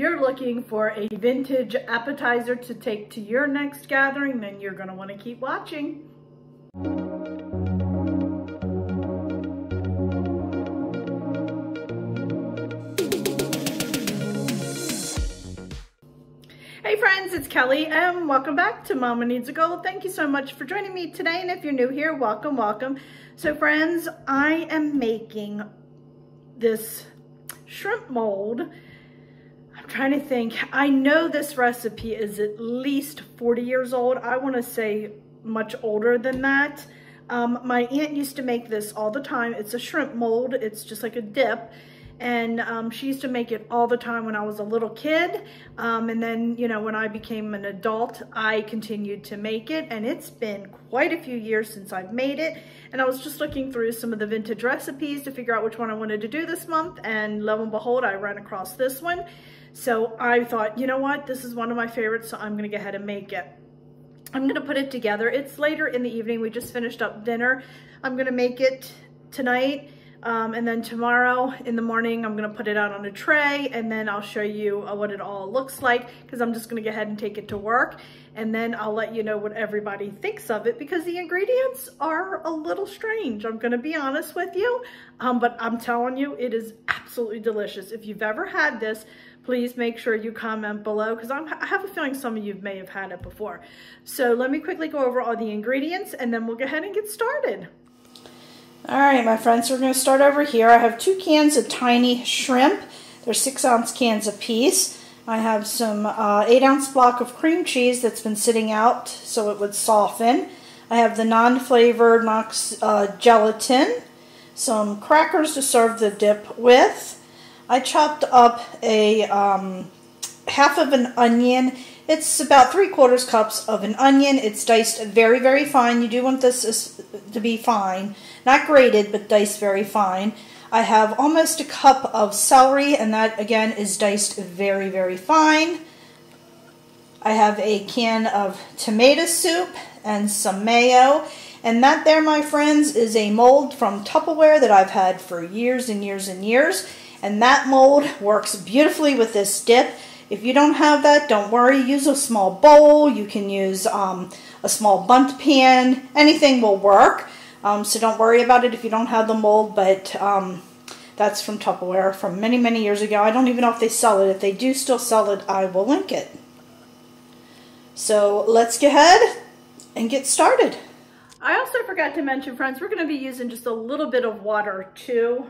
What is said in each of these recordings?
you're looking for a vintage appetizer to take to your next gathering, then you're gonna wanna keep watching. Hey friends, it's Kelly and welcome back to Mama Needs a Goal. Thank you so much for joining me today, and if you're new here, welcome, welcome. So friends, I am making this shrimp mold. I'm trying to think. I know this recipe is at least 40 years old. I want to say much older than that. My aunt used to make this all the time. It's a shrimp mold. It's just like a dip. And she used to make it all the time when I was a little kid. And then, you know, when I became an adult, I continued to make it. And it's been quite a few years since I've made it. And I was just looking through some of the vintage recipes to figure out which one I wanted to do this month. And lo and behold, I ran across this one. So I thought, you know what, this is one of my favorites, so I'm gonna go ahead and make it. I'm gonna put it together. It's later in the evening. We just finished up dinner. I'm gonna make it tonight. And then tomorrow in the morning, I'm gonna put it out on a tray, and then I'll show you what it all looks like, because I'm just gonna go ahead and take it to work, and then I'll let you know what everybody thinks of it, because the ingredients are a little strange. I'm gonna be honest with you, but I'm telling you, it is absolutely delicious. If you've ever had this, please make sure you comment below, because I have a feeling some of you may have had it before. So let me quickly go over all the ingredients, and then we'll go ahead and get started. All right, my friends, so we're going to start over here. I have 2 cans of tiny shrimp. They're 6-ounce cans apiece. I have some 8-ounce block of cream cheese that's been sitting out so it would soften. I have the non-flavored Knox gelatin, some crackers to serve the dip with. I chopped up a half of an onion. It's about 3/4 cups of an onion. It's diced very, very fine. You do want this to be fine. Not grated, but diced very fine. I have almost a cup of celery, and that again is diced very, very fine. I have a can of tomato soup and some mayo. And that there, my friends, is a mold from Tupperware that I've had for years and years and years. And that mold works beautifully with this dip. If you don't have that, don't worry. Use a small bowl. You can use a small bundt pan. Anything will work. So don't worry about it if you don't have the mold, but that's from Tupperware from many, many years ago. I don't even know if they sell it. If they do still sell it, I will link it. So let's go ahead and get started. I also forgot to mention, friends, we're going to be using just a little bit of water too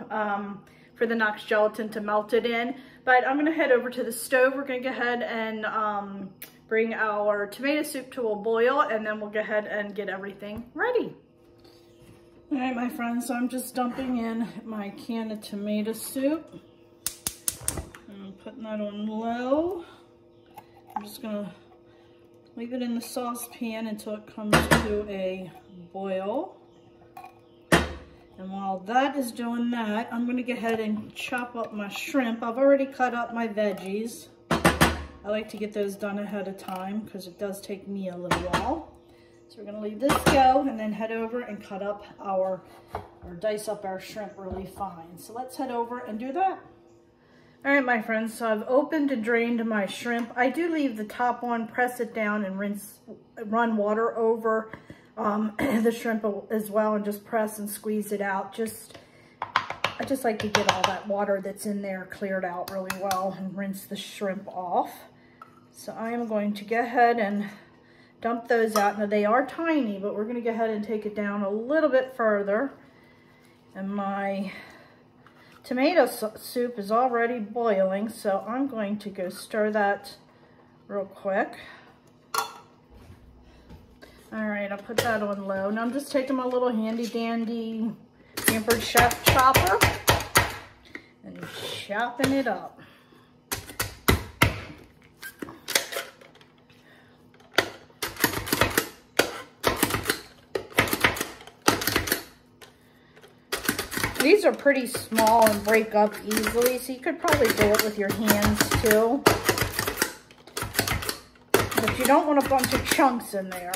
for the Knox gelatin to melt it in. But I'm going to head over to the stove. We're going to go ahead and bring our tomato soup to a boil, and then we'll go ahead and get everything ready. All right, my friends, so I'm just dumping in my can of tomato soup. I'm putting that on low. I'm just gonna leave it in the saucepan until it comes to a boil. And while that is doing that, I'm gonna go ahead and chop up my shrimp. I've already cut up my veggies. I like to get those done ahead of time because it does take me a little while. So we're gonna leave this go and then head over and cut up or dice up our shrimp really fine. So let's head over and do that. All right, my friends, so I've opened and drained my shrimp. I do leave the top on, press it down, and run water over the shrimp as well, and just press and squeeze it out. I just like to get all that water that's in there cleared out really well and rinse the shrimp off. So I am going to go ahead and dump those out. Now they are tiny, but we're gonna go ahead and take it down a little bit further. And my tomato soup is already boiling, so I'm going to go stir that real quick. All right, I'll put that on low. Now I'm just taking my little handy dandy Pampered Chef chopper and chopping it up. These are pretty small and break up easily, so you could probably do it with your hands too. But you don't want a bunch of chunks in there.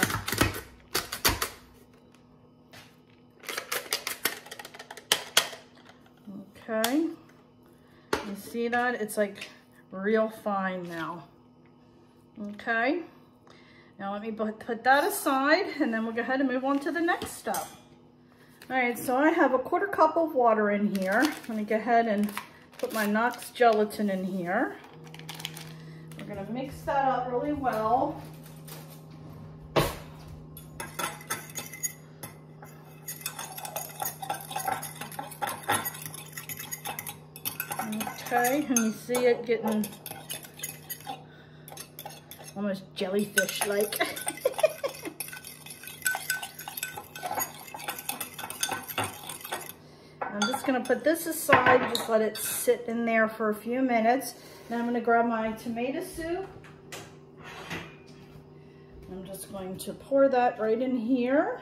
Okay. You see that? It's like real fine now. Okay, now let me put that aside, and then we'll go ahead and move on to the next step. All right, so I have a 1/4 cup of water in here. Let me go ahead and put my Knox gelatin in here. We're gonna mix that up really well. Okay, and you see it getting almost jellyfish-like. I'm just gonna put this aside, just let it sit in there for a few minutes. Then I'm gonna grab my tomato soup. I'm just going to pour that right in here.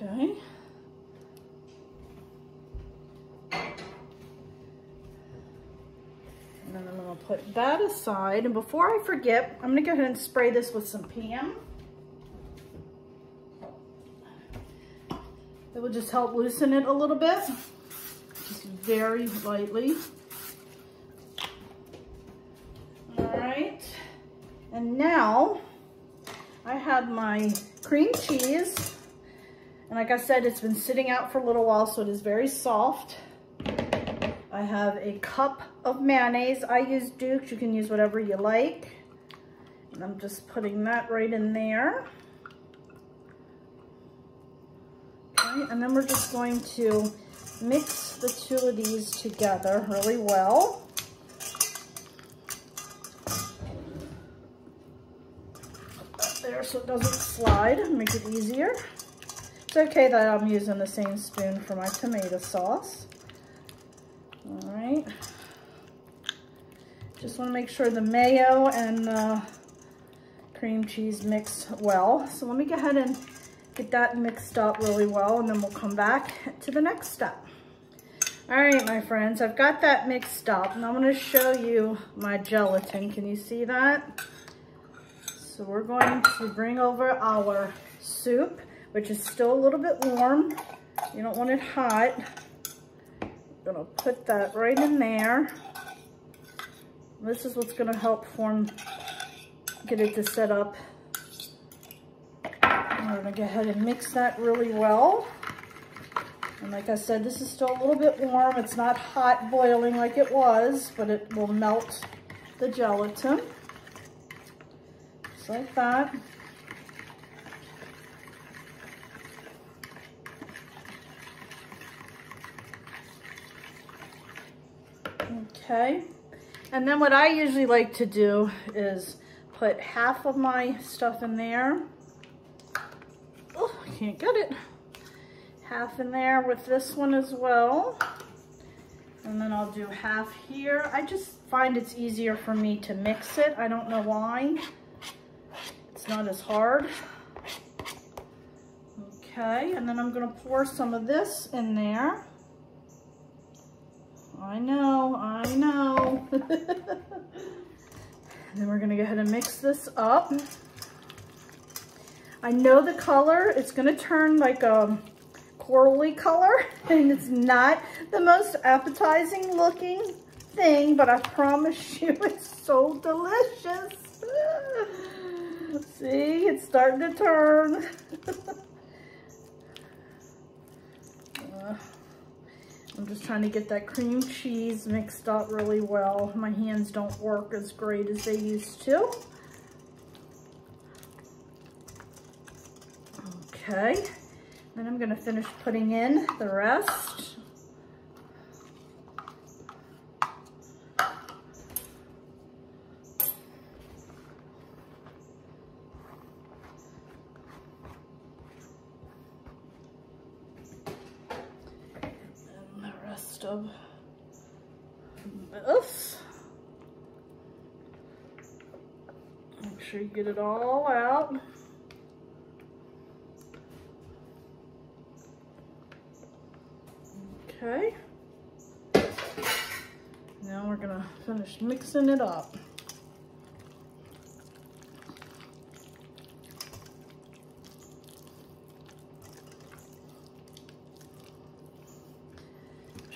Okay. And then I'm going to put that aside. And before I forget, I'm going to go ahead and spray this with some Pam. It will just help loosen it a little bit. Just very lightly. All right. And now I have my cream cheese. And like I said, it's been sitting out for a little while, so it is very soft. I have a cup of mayonnaise. I use Duke's. You can use whatever you like. And I'm just putting that right in there. Okay, and then we're just going to mix the two of these together really well. Put that there so it doesn't slide, make it easier. It's okay that I'm using the same spoon for my tomato sauce. All right. Just want to make sure the mayo and the cream cheese mix well. So let me go ahead and get that mixed up really well, and then we'll come back to the next step. All right, my friends, I've got that mixed up, and I'm going to show you my gelatin. Can you see that? So we're going to bring over our soup, which is still a little bit warm. You don't want it hot. I'm gonna put that right in there. This is what's gonna help get it to set up. And we're gonna go ahead and mix that really well. And like I said, this is still a little bit warm. It's not hot boiling like it was, but it will melt the gelatin. Just like that. Okay, and then what I usually like to do is put half of my stuff in there. Oh, I can't get it. Half in there with this one as well. And then I'll do half here. I just find it's easier for me to mix it. I don't know why. It's not as hard. Okay, and then I'm gonna pour some of this in there. I know. And then we're gonna go ahead and mix this up. I know the color, it's gonna turn like a corally color, and it's not the most appetizing looking thing, but I promise you it's so delicious. See, it's starting to turn. I'm just trying to get that cream cheese mixed up really well. My hands don't work as great as they used to. Okay, then I'm gonna finish putting in the rest. Of this. Make sure you get it all out. Okay. Now we're gonna finish mixing it up.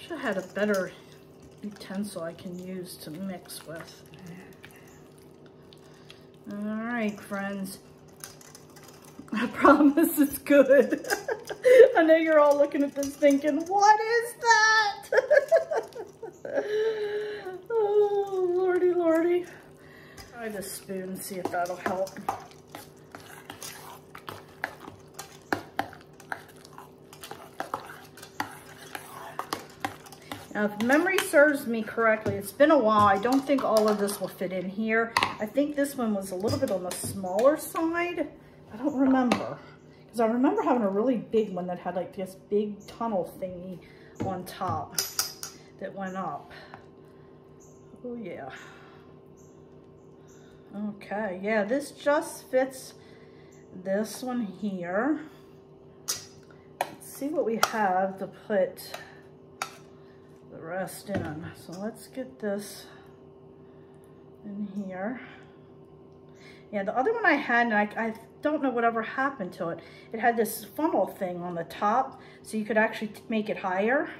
Wish I had a better utensil I can use to mix with. All right, friends. I promise it's good. I know you're all looking at this thinking, what is that? Oh, lordy, lordy. Try this spoon and see if that'll help. Now, if memory serves me correctly, it's been a while. I don't think all of this will fit in here. I think this one was a little bit on the smaller side. I don't remember. Because I remember having a really big one that had like this big tunnel thingy on top that went up. Oh, yeah. Okay, yeah, this just fits this one here. Let's see what we have to put the rest in. So let's get this in here. Yeah, the other one I had, and I don't know whatever happened to it. It had this funnel thing on the top, so you could actually make it higher.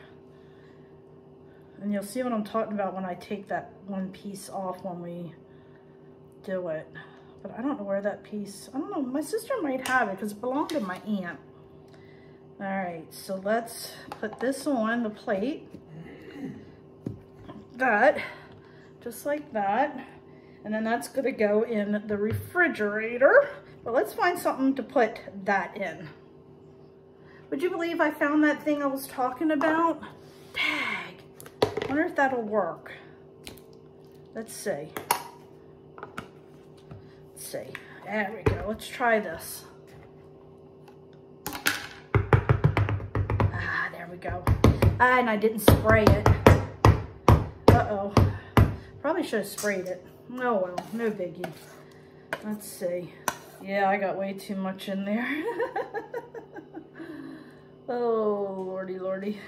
And you'll see what I'm talking about when I take that one piece off when we do it. But I don't know where that piece, I don't know, my sister might have it because it belonged to my aunt. All right, so let's put this on the plate. That, just like that. And then that's gonna go in the refrigerator. But let's find something to put that in. Would you believe I found that thing I was talking about? Tag. I wonder if that'll work. Let's see. Let's see. There we go. Let's try this. Ah, there we go. Ah, and I didn't spray it. Uh-oh. Probably should have sprayed it. Oh well, no biggie. Let's see. Yeah, I got way too much in there. Oh, lordy, lordy.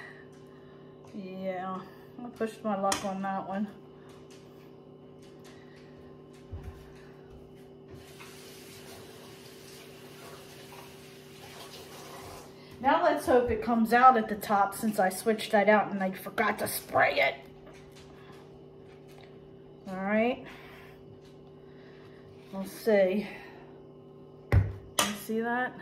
Yeah, I pushed my luck on that one. Now let's hope it comes out at the top since I switched that out and I forgot to spray it. All right. We'll see. You see that?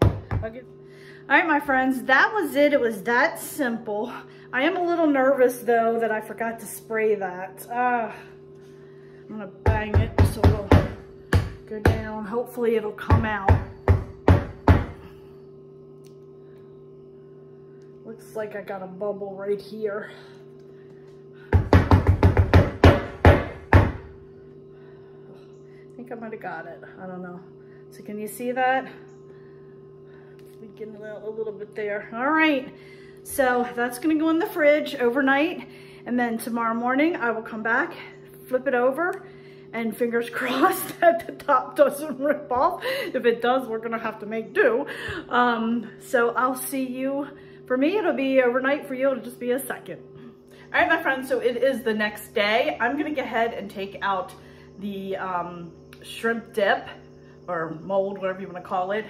Okay. All right, my friends, that was it. It was that simple. I am a little nervous though that I forgot to spray that. I'm gonna bang it so it'll go down. Hopefully it'll come out. Looks like I got a bubble right here. I think I might have got it. I don't know. So can you see that? We get a little bit there. All right. So that's going to go in the fridge overnight. And then tomorrow morning I will come back, flip it over, and fingers crossed that the top doesn't rip off. If it does, we're going to have to make do. So I'll see you. For me, it'll be overnight. For you, it'll just be a second. All right, my friends. So it is the next day. I'm going to go ahead and take out the shrimp dip or mold, whatever you want to call it.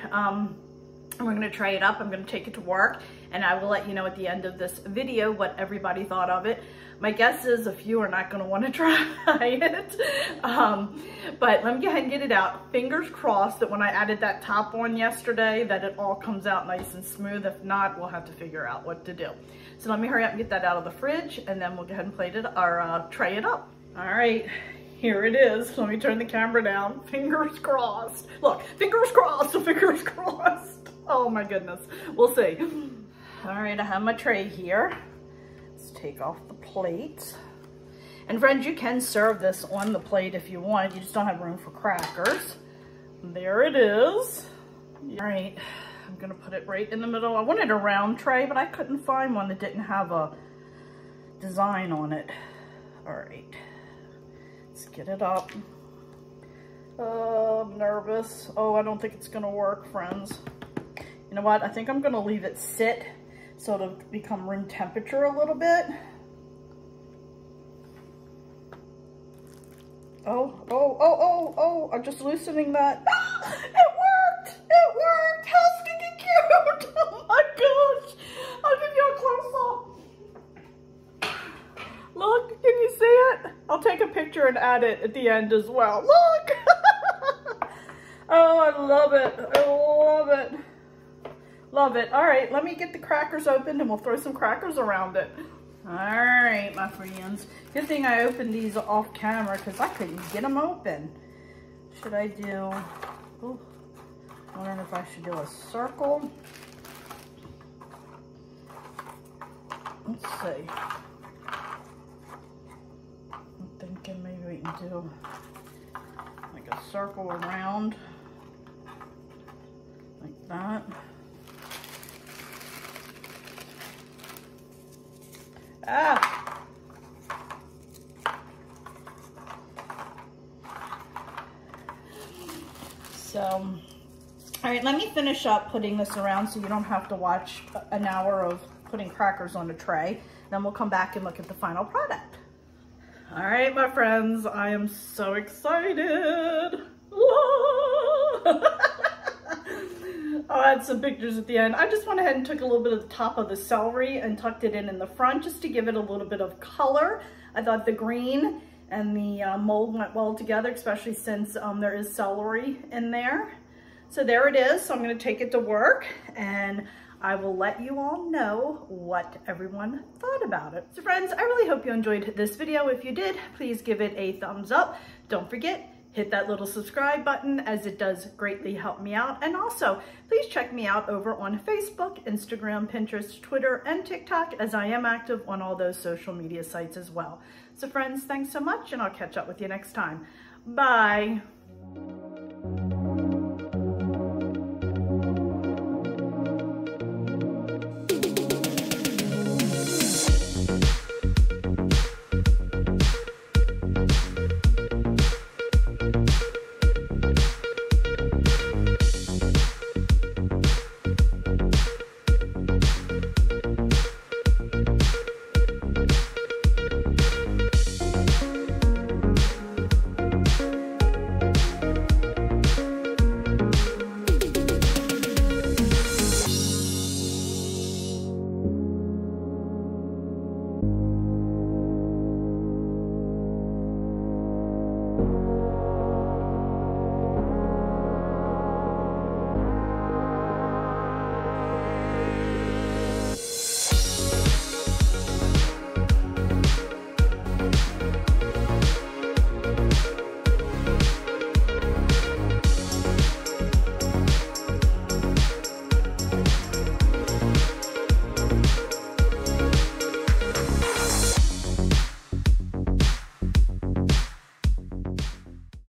We're going to try it up. I'm going to take it to work, and I will let you know at the end of this video what everybody thought of it. My guess is a few are not going to want to try it. But let me go ahead and get it out. Fingers crossed that when I added that top on yesterday that it all comes out nice and smooth. If not, we'll have to figure out what to do. So let me hurry up and get that out of the fridge, and then we'll go ahead and plate it or tray it up. All right. Here it is. Let me turn the camera down. Fingers crossed. Look, fingers crossed, fingers crossed. Oh my goodness. We'll see. All right, I have my tray here. Let's take off the plate. And friends, you can serve this on the plate if you want. You just don't have room for crackers. There it is. All right, I'm gonna put it right in the middle. I wanted a round tray, but I couldn't find one that didn't have a design on it. All right. Let's get it up. Oh, I'm nervous. Oh, I don't think it's gonna work, friends. You know what? I think I'm gonna leave it sit so it'll become room temperature a little bit. Oh, I'm just loosening that. Ah, it worked! It worked! How stinking cute! Oh my gosh! I'll give you a close-up. picture and add it at the end as well. Look! Oh, I love it. I love it. Love it. All right, let me get the crackers opened and we'll throw some crackers around it. All right, my friends. Good thing I opened these off camera because I couldn't get them open. Should I do, ooh, wondering if I should do a circle. Let's see. I'm thinking maybe we can do like a circle around, like that. Ah! So, all right, let me finish up putting this around so you don't have to watch an hour of putting crackers on a tray. Then we'll come back and look at the final product. All right, my friends, I am so excited. I'll add some pictures at the end. I just went ahead and took a little bit of the top of the celery and tucked it in the front just to give it a little bit of color. I thought the green and the mold went well together, especially since there is celery in there. So there it is. So I'm going to take it to work and I will let you all know what everyone thought about it. So friends, I really hope you enjoyed this video. If you did, please give it a thumbs up. Don't forget, hit that little subscribe button as it does greatly help me out. And also, please check me out over on Facebook, Instagram, Pinterest, Twitter, and TikTok, as I am active on all those social media sites as well. So friends, thanks so much, and I'll catch up with you next time. Bye.